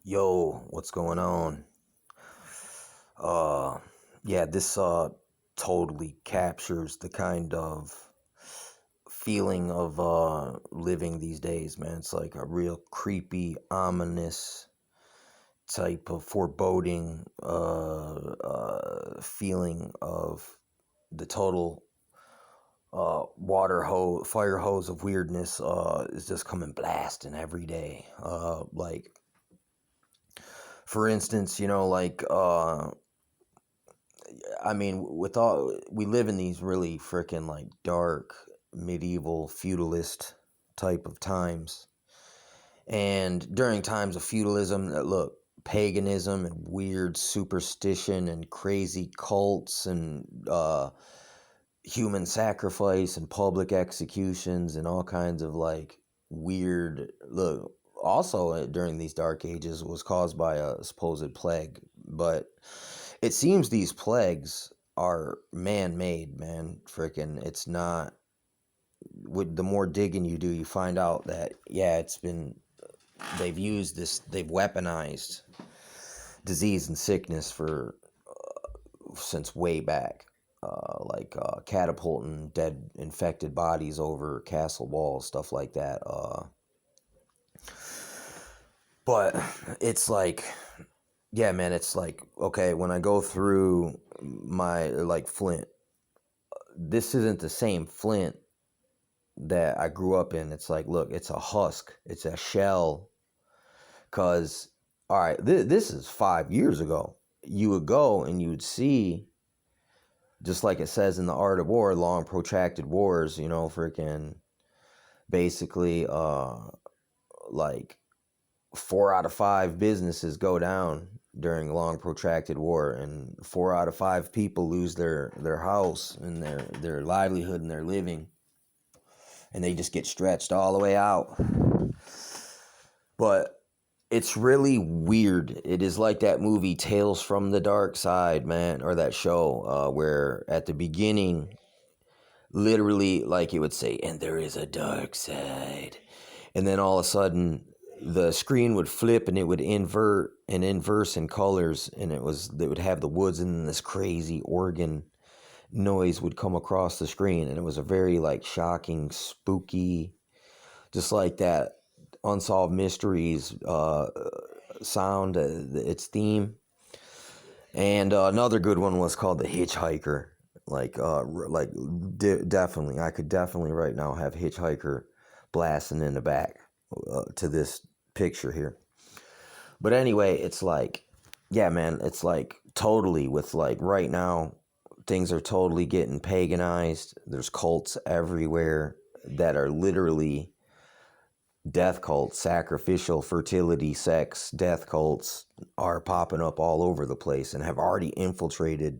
Yo, what's going on? Uh yeah, this totally captures the kind of feeling of living these days, man. It's like a real creepy, ominous type of foreboding feeling of the total water hose fire hose of weirdness is just coming blasting every day. Like for instance, I mean, with all we live in these really freaking like dark medieval feudalist type of times, and during times of feudalism, look, paganism and weird superstition and crazy cults and human sacrifice and public executions and all kinds of like weird look. Also, during these dark ages, was caused by a supposed plague, but it seems these plagues are man-made, man. Freaking, it's not. With the more digging you do, you find out that yeah, it's been they've used this, they've weaponized disease and sickness for since way back, catapulting dead infected bodies over castle walls, stuff like that. But it's like yeah, man, it's like okay, when I go through my like Flint, this isn't the same Flint that I grew up in. It's like, look, it's a husk, it's a shell. Cause, all right, this is 5 years ago. You would go and you would see, just like it says in the Art of War, long protracted wars. Freaking basically, like 4 out of 5 businesses go down during long protracted war, and 4 out of 5 people lose their house and their livelihood and their living, and they just get stretched all the way out. But it's really weird. It is like that movie Tales from the Dark Side, man, or that show where at the beginning, literally, like it would say, and there is a dark side. And then all of a sudden, the screen would flip and it would invert and inverse in colors, and it would have the woods, and then this crazy organ noise would come across the screen, and it was a very like shocking, spooky, just like that Unsolved Mysteries sound, its theme. And another good one was called The Hitchhiker. Definitely, I could definitely right now have Hitchhiker blasting in the back to this picture here. But anyway, it's like, yeah, man, it's like totally with like right now, things are totally getting paganized. There's cults everywhere that are literally death cults, sacrificial fertility, sex, death cults are popping up all over the place and have already infiltrated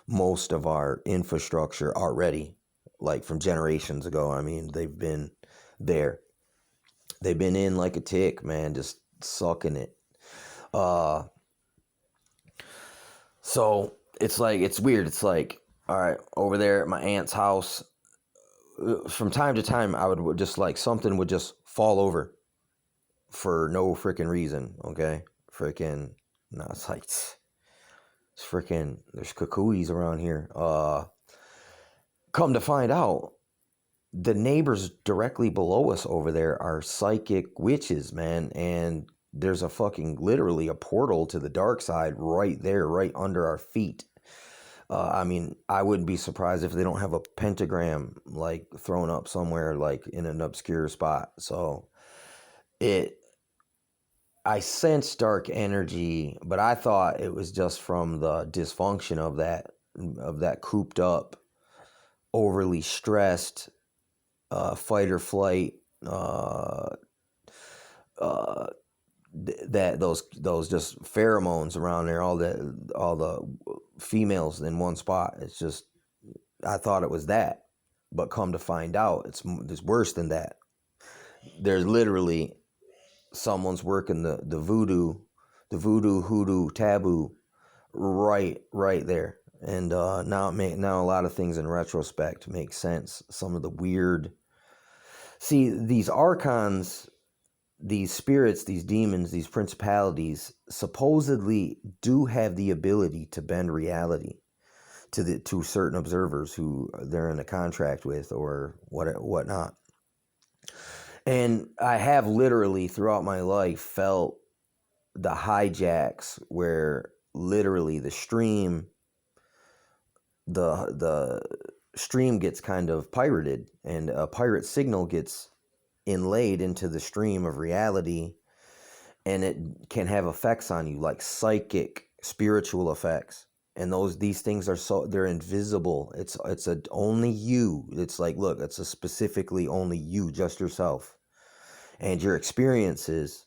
most of our infrastructure already, like from generations ago. I mean, they've been there. They've been in like a tick, man, just sucking it. Uh, so it's like, it's weird. It's like, all right, over there at my aunt's house, from time to time, I would just like something would just fall over for no freaking reason, okay? Freaking, no, it's like, it's freaking, there's cuckoos around here. Come to find out, the neighbors directly below us over there are psychic witches, man, and there's a fucking, literally a portal to the dark side right there, right under our feet. I mean, I wouldn't be surprised if they don't have a pentagram like thrown up somewhere, like in an obscure spot. So it I sense dark energy, but I thought it was just from the dysfunction of that cooped up, overly stressed, fight or flight, uh, uh, that those just pheromones around there, all the females in one spot. It's just, I thought it was that, but come to find out, it's worse than that. There's literally someone's working the voodoo hoodoo taboo right there. And now a lot of things in retrospect make sense. Some of the weird, see, these archons, these spirits, these demons, these principalities supposedly do have the ability to bend reality to certain observers who they're in a contract with or whatnot. And I have literally throughout my life felt the hijacks where literally the stream gets kind of pirated, and a pirate signal gets inlaid into the stream of reality, and it can have effects on you, like psychic spiritual effects. And these things are they're invisible. It's only you. It's like, look, it's a specifically only you, just yourself, and your experiences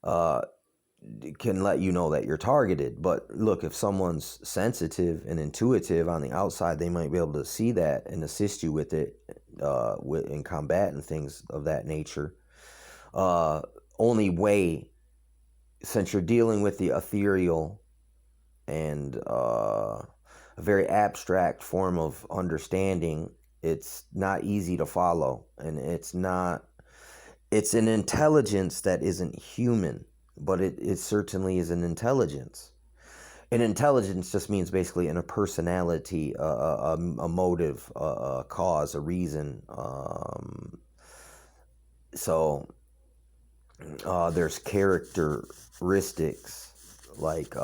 can let you know that you're targeted. But look, if someone's sensitive and intuitive on the outside, they might be able to see that and assist you with it, in combat and things of that nature. Only way, since you're dealing with the ethereal and a very abstract form of understanding, it's not easy to follow, and it's an intelligence that isn't human, but it certainly is an intelligence. And intelligence just means basically in a personality, a motive, a cause, a reason. So there's characteristics like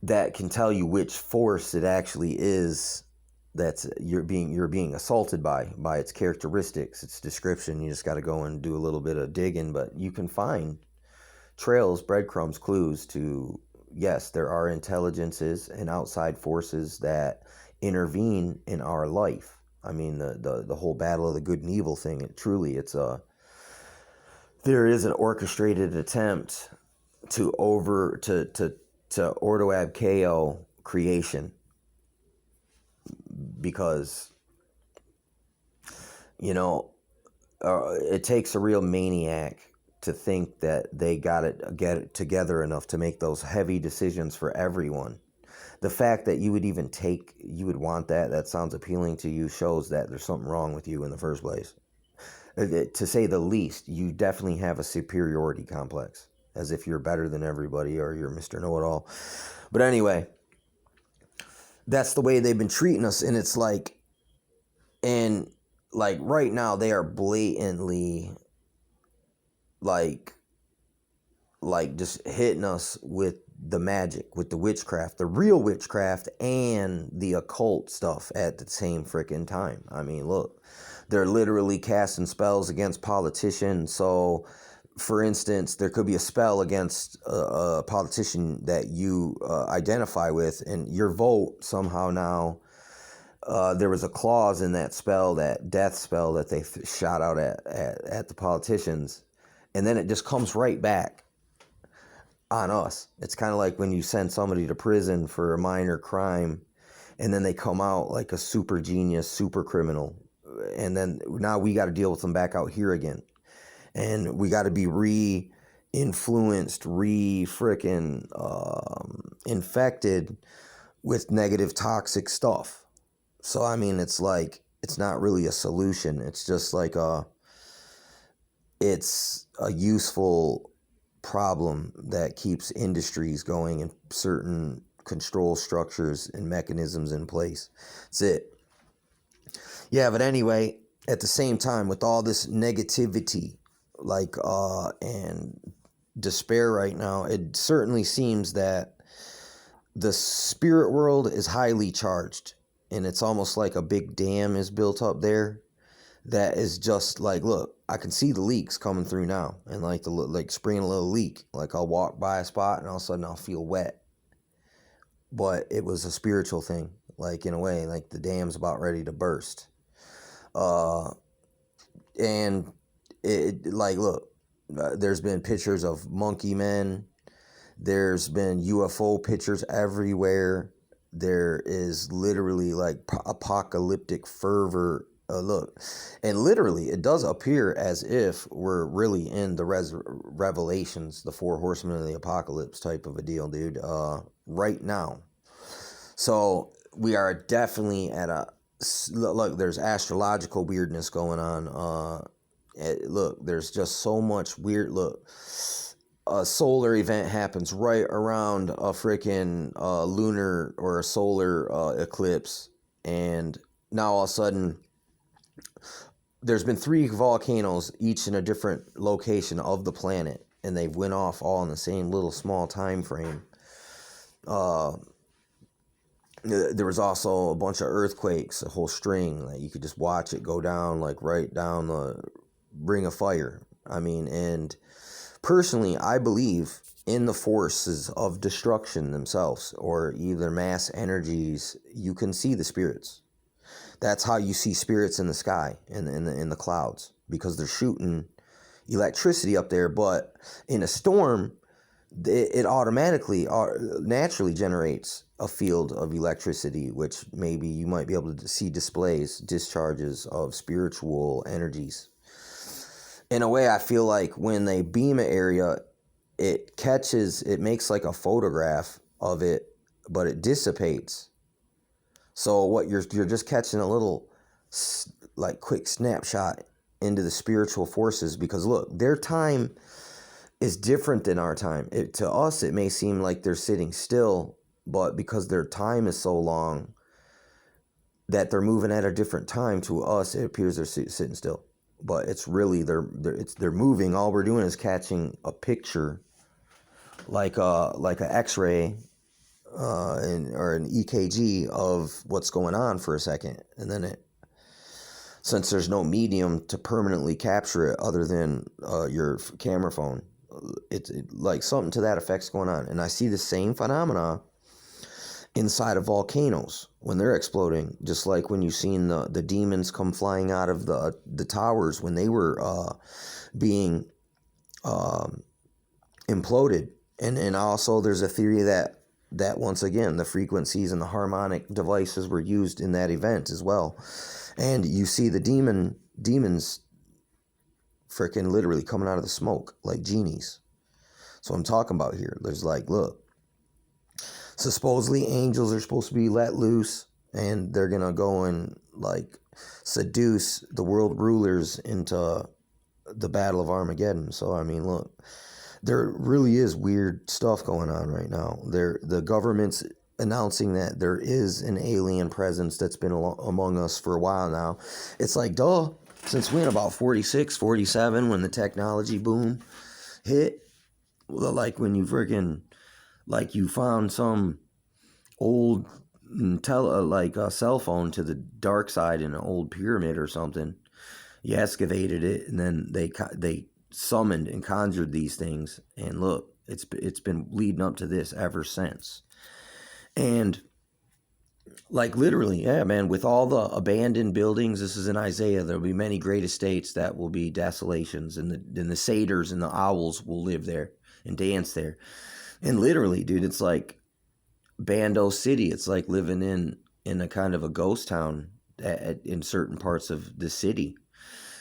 that can tell you which force it actually is that's you're being assaulted by its characteristics, its description. You just got to go and do a little bit of digging, but you can find trails, breadcrumbs, clues to, yes, there are intelligences and outside forces that intervene in our life. I mean, the whole battle of the good and evil thing, there is an orchestrated attempt to ordo ab chaos creation, because it takes a real maniac to think that they get it together enough to make those heavy decisions for everyone. The fact that you would want that sounds appealing to you, shows that there's something wrong with you in the first place. To say the least, you definitely have a superiority complex, as if you're better than everybody or you're Mr. Know-It-All. But anyway, that's the way they've been treating us. And it's like, and like right now they are blatantly like just hitting us with the magic, with the witchcraft, the real witchcraft, and the occult stuff at the same freaking time. I mean, look, they're literally casting spells against politicians. So, for instance, there could be a spell against a politician that you identify with, and your vote somehow now, there was a clause in that spell, that death spell that they shot out at the politicians, and then it just comes right back on us. It's kind of like when you send somebody to prison for a minor crime, and then they come out like a super genius, super criminal, and then now we got to deal with them back out here again. And we got to be re-influenced, infected with negative, toxic stuff. So, I mean, it's like, it's not really a solution. It's just like it's a useful problem that keeps industries going and certain control structures and mechanisms in place. That's it. Yeah, but anyway, at the same time, with all this negativity, and despair right now, it certainly seems that the spirit world is highly charged, and it's almost like a big dam is built up there that is just like, look, I can see the leaks coming through now, and like spraying a little leak. Like I'll walk by a spot and all of a sudden I'll feel wet, but it was a spiritual thing, like in a way, like the dam's about ready to burst. And look, there's been pictures of monkey men. There's been UFO pictures everywhere. There is literally like apocalyptic fervor. Look, and literally it does appear as if we're really in the Revelations, the 4 horsemen of the apocalypse type of a deal, dude, right now. So we are definitely at look, there's astrological weirdness going on, Look, there's just so much weird. Look, a solar event happens right around a freaking lunar or a solar eclipse, and now all of a sudden there's been 3 volcanoes, each in a different location of the planet, and they've went off all in the same little small time frame. There was also a bunch of earthquakes, a whole string. Like you could just watch it go down, like right down the ring of fire. I mean, and personally, I believe in the forces of destruction themselves, or either mass energies. You can see the spirits. That's how you see spirits in the sky, in the clouds, because they're shooting electricity up there. But in a storm, it automatically, naturally generates a field of electricity, which maybe you might be able to see displays, discharges of spiritual energies. In a way, I feel like when they beam an area, it makes like a photograph of it, but it dissipates. So what you're just catching a little like quick snapshot into the spiritual forces, because look, their time is different than our time. To us, it may seem like they're sitting still, but because their time is so long that they're moving at a different time, to us it appears they're sitting still. But it's really they're moving. All we're doing is catching a picture, like a X-ray, or an EKG of what's going on for a second, and then since there's no medium to permanently capture it other than your camera phone, it's like something to that effect's going on. And I see the same phenomena inside of volcanoes when they're exploding, just like when you've seen the demons come flying out of the towers when they were being imploded. And also there's a theory that once again the frequencies and the harmonic devices were used in that event as well. And you see the demons freaking literally coming out of the smoke like genies. So I'm talking about here. There's like, look, so supposedly angels are supposed to be let loose, and they're gonna go and like seduce the world rulers into the Battle of Armageddon. So I mean, look, there really is weird stuff going on right now. The government's announcing that there is an alien presence that's been among us for a while now. It's like, duh, since when? About 46, 47, when the technology boom hit? Well, like when you freaking, like you found some old cell phone to the dark side in an old pyramid or something. You excavated it, and then they summoned and conjured these things, and look, it's been leading up to this ever since. And like literally, yeah, man, with all the abandoned buildings, this is in Isaiah, there'll be many great estates that will be desolations, and the satyrs and the owls will live there and dance there. And literally, dude, it's like Bando City. It's like living in a kind of a ghost town in certain parts of the city.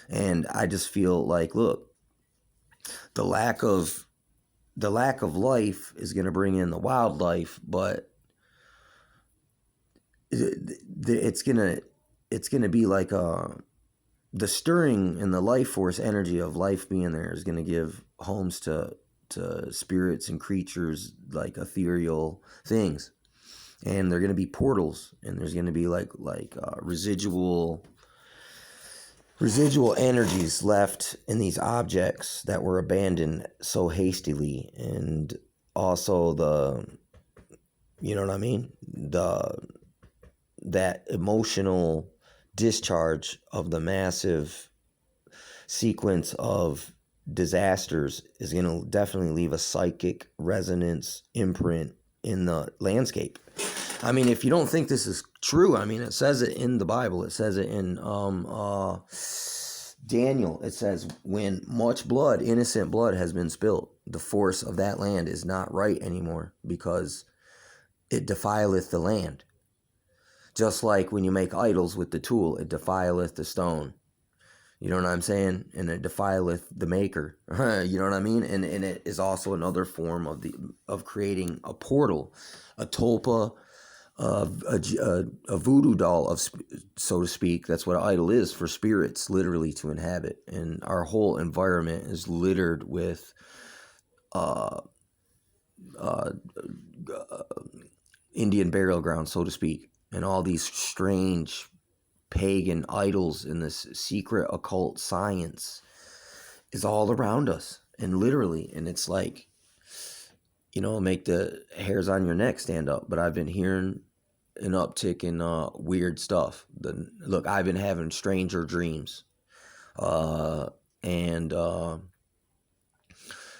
And I just feel like, look, the lack of life is going to bring in the wildlife, but it's gonna be like the stirring and the life force energy of life being there is gonna give homes to spirits and creatures, like ethereal things, and they're gonna be portals, and there's gonna be like residual energies left in these objects that were abandoned so hastily. And also you know what I mean, that emotional discharge of the massive sequence of disasters is going to definitely leave a psychic resonance imprint in the landscape. I mean, if you don't think this is true, I mean, it says it in the Bible. It says it in Daniel. It says, when much blood, innocent blood, has been spilt, the force of that land is not right anymore, because it defileth the land. Just like when you make idols with the tool, it defileth the stone. You know what I'm saying? And it defileth the maker. You know what I mean? And it is also another form of creating a portal, a tulpa, a voodoo doll of, so to speak. That's what an idol is, for spirits literally to inhabit, and our whole environment is littered with uh, uh, Indian burial ground, so to speak, and all these strange pagan idols in this secret occult science is all around us, and literally, and it's like, make the hairs on your neck stand up. But I've been hearing an uptick in weird stuff. Look, I've been having stranger dreams, and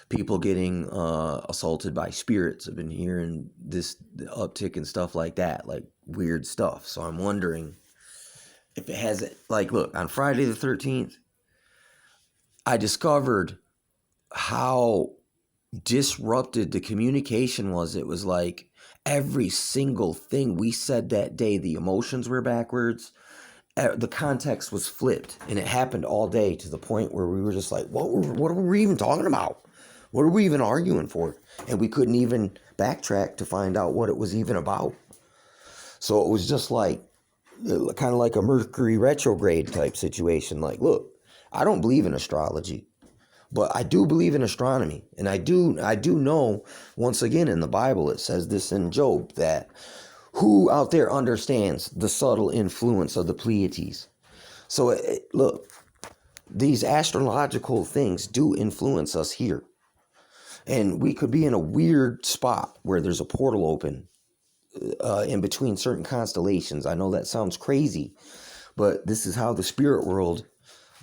people getting assaulted by spirits. I've been hearing this uptick and stuff like that, like weird stuff. So I'm wondering if it has, like, look, on Friday the 13th, I discovered how disrupted the communication was. It was like every single thing we said that day, the emotions were backwards. The context was flipped, and it happened all day, to the point where we were just like, what are we even talking about? What are we even arguing for? And we couldn't even backtrack to find out what it was even about. So it was just like, kind of like a Mercury retrograde type situation. Like, look, I don't believe in astrology, but I do believe in astronomy. And I do know, once again, in the Bible, it says this in Job, that who out there understands the subtle influence of the Pleiades? So look, these astrological things do influence us here. And we could be in a weird spot where there's a portal open in between certain constellations. I know that sounds crazy, but this is how the spirit world,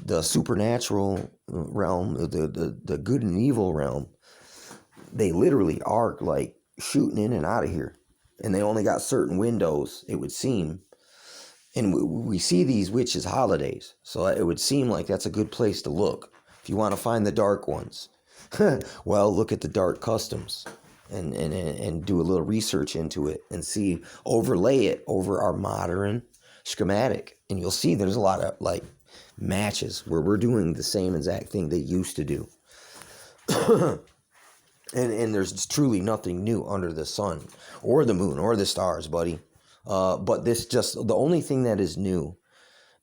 the supernatural realm, the good and evil realm, they literally are like shooting in and out of here. And they only got certain windows, it would seem. And we see these witches' holidays, so it would seem like that's a good place to look if you want to find the dark ones. Well, look at the dark customs and do a little research into it and overlay it over our modern schematic. And you'll see there's a lot of like matches where we're doing the same exact thing they used to do. and there's truly nothing new under the sun or the moon or the stars, buddy. But the only thing that is new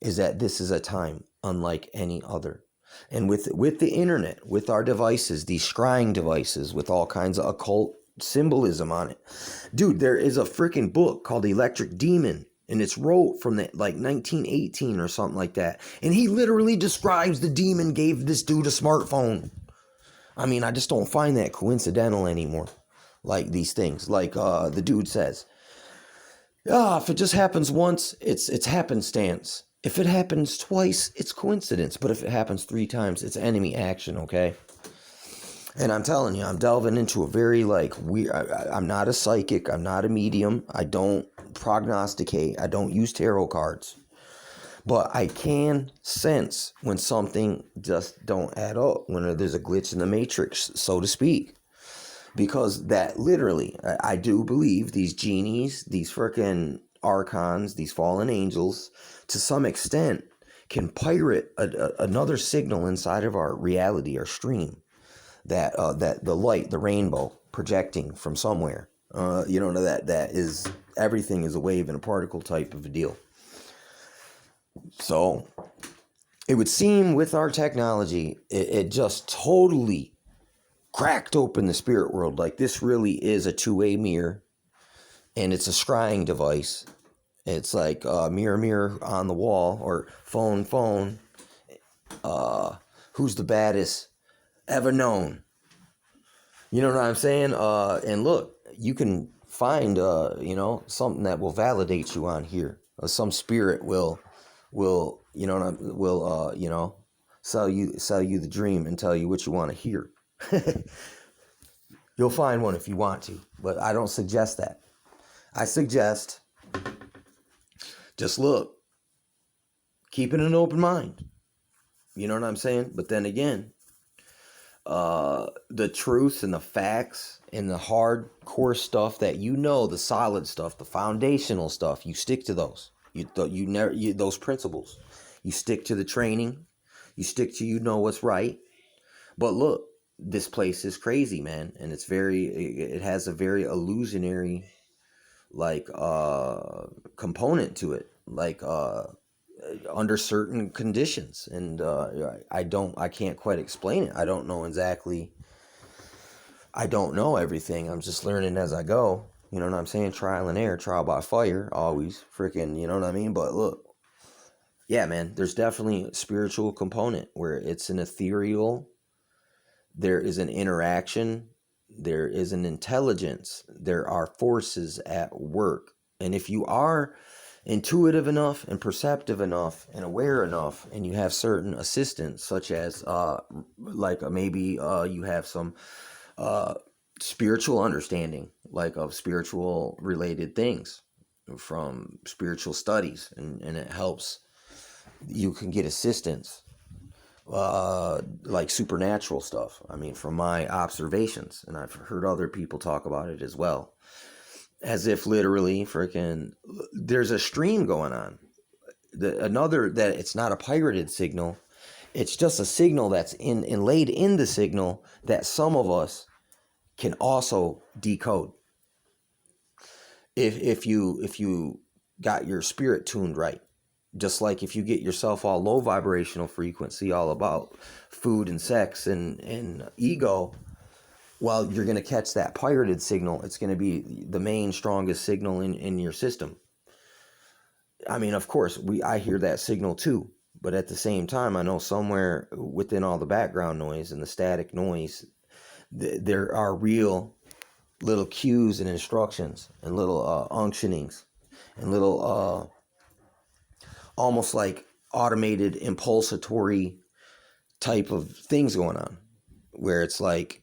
is that this is a time unlike any other. And with the internet, with our devices, these scrying devices with all kinds of occult symbolism on it. Dude, there is a freaking book called Electric Demon, and it's wrote from like 1918 or something like that. And he literally describes the demon gave this dude a smartphone. I mean, I just don't find that coincidental anymore. Like these things, like the dude says, if it just happens once, it's happenstance. If it happens twice, it's coincidence. But if it happens 3 times, it's enemy action, okay? And I'm telling you, I'm delving into a very, like, weird... I'm not a psychic. I'm not a medium. I don't prognosticate. I don't use tarot cards. But I can sense when something just don't add up, when there's a glitch in the matrix, so to speak. Because that literally, I do believe these genies, these frickin' archons, these fallen angels, to some extent, can pirate another signal inside of our reality, our stream, that the light, the rainbow, projecting from somewhere. That is, everything is a wave and a particle type of a deal. So it would seem with our technology, it just totally cracked open the spirit world. Like, this really is a two-way mirror, and it's a scrying device. It's like mirror, mirror on the wall, or phone, who's the baddest ever known? You know what I'm saying? And look, you can find something that will validate you on here. Some spirit will sell you the dream and tell you what you want to hear. You'll find one if you want to, but I don't suggest that. I suggest just look, keeping an open mind. You know what I'm saying? But then again, the truth and the facts and the hardcore stuff that the solid stuff, the foundational stuff, you stick to those. Those principles. You stick to the training. You stick to what's right. But look, this place is crazy, man, and it has a very illusionary like component to it, like under certain conditions. And I can't quite explain it. I don't know exactly. I don't know everything. I'm just learning as I go. You know what I'm saying? Trial and error, trial by fire, always freaking, you know what I mean? But look, yeah, man, there's definitely a spiritual component where it's an ethereal, there is an interaction, there is an intelligence, there are forces at work. And if you are intuitive enough and perceptive enough and aware enough, and you have certain assistance, such as maybe you have some uh, spiritual understanding, like of spiritual related things from spiritual studies, and it helps, you can get assistance, like supernatural stuff. I mean, from my observations, and I've heard other people talk about it as well, as if literally freaking there's a stream going on. Another, that it's not a pirated signal, it's just a signal that's inlaid in the signal that some of us can also decode if you got your spirit tuned right. Just like if you get yourself all low vibrational frequency, all about food and sex and ego, well, you're going to catch that pirated signal. It's going to be the main strongest signal in your system. I mean, of course, I hear that signal too, but at the same time, I know somewhere within all the background noise and the static noise, there are real little cues and instructions and little unctionings and little almost like automated impulsatory type of things going on, where it's like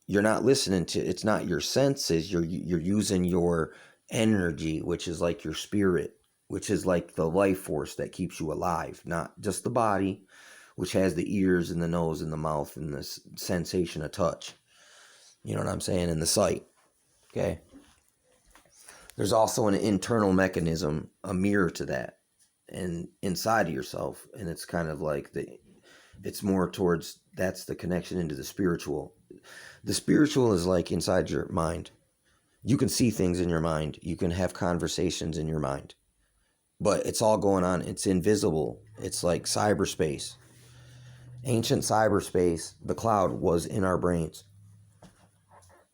you're not listening to, it's not your senses, you're using your energy, which is like your spirit, which is like the life force that keeps you alive, not just the body, which has the ears and the nose and the mouth and the sensation of touch, you know what I'm saying, and the sight. Okay, there's also an internal mechanism, a mirror to that, and inside of yourself, and it's kind of like it's more towards, that's the connection into the spiritual. The spiritual is like inside your mind. You can see things in your mind, you can have conversations in your mind, but it's all going on, it's invisible. It's like cyberspace, ancient cyberspace. The cloud was in our brains,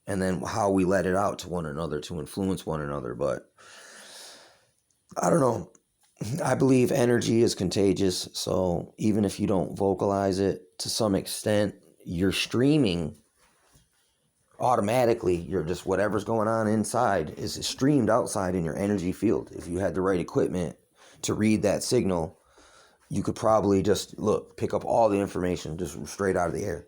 and then how we let it out to one another to influence one another. But I don't know, I believe energy is contagious, so even if you don't vocalize it, to some extent, you're streaming automatically. You're just, whatever's going on inside is streamed outside in your energy field. If you had the right equipment to read that signal, you could probably just pick up all the information just straight out of the air.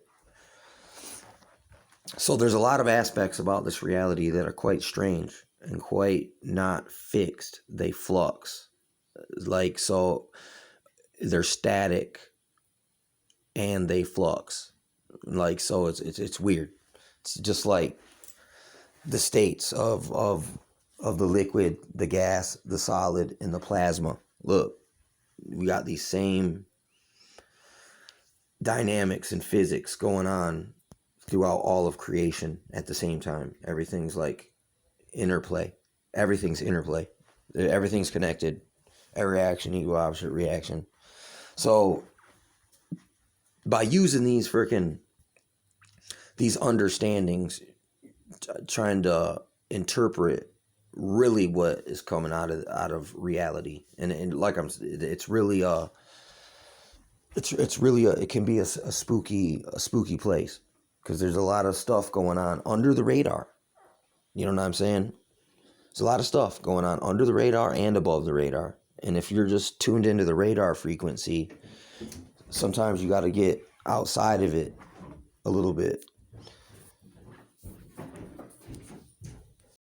So there's a lot of aspects about this reality that are quite strange and quite not fixed. They flux. Like, so they're static and they flux. Like, so it's weird. It's just like the states of the liquid, the gas, the solid, and the plasma. Look, we got these same dynamics and physics going on throughout all of creation at the same time. Everything's like interplay. Everything's interplay. Everything's connected. Every action equal opposite reaction. So by using these understandings, trying to interpret really what is coming out of reality, and like it's really it can be a spooky place, because there's a lot of stuff going on under the radar. You know what I'm saying? There's a lot of stuff going on under the radar and above the radar. And if you're just tuned into the radar frequency, sometimes you got to get outside of it a little bit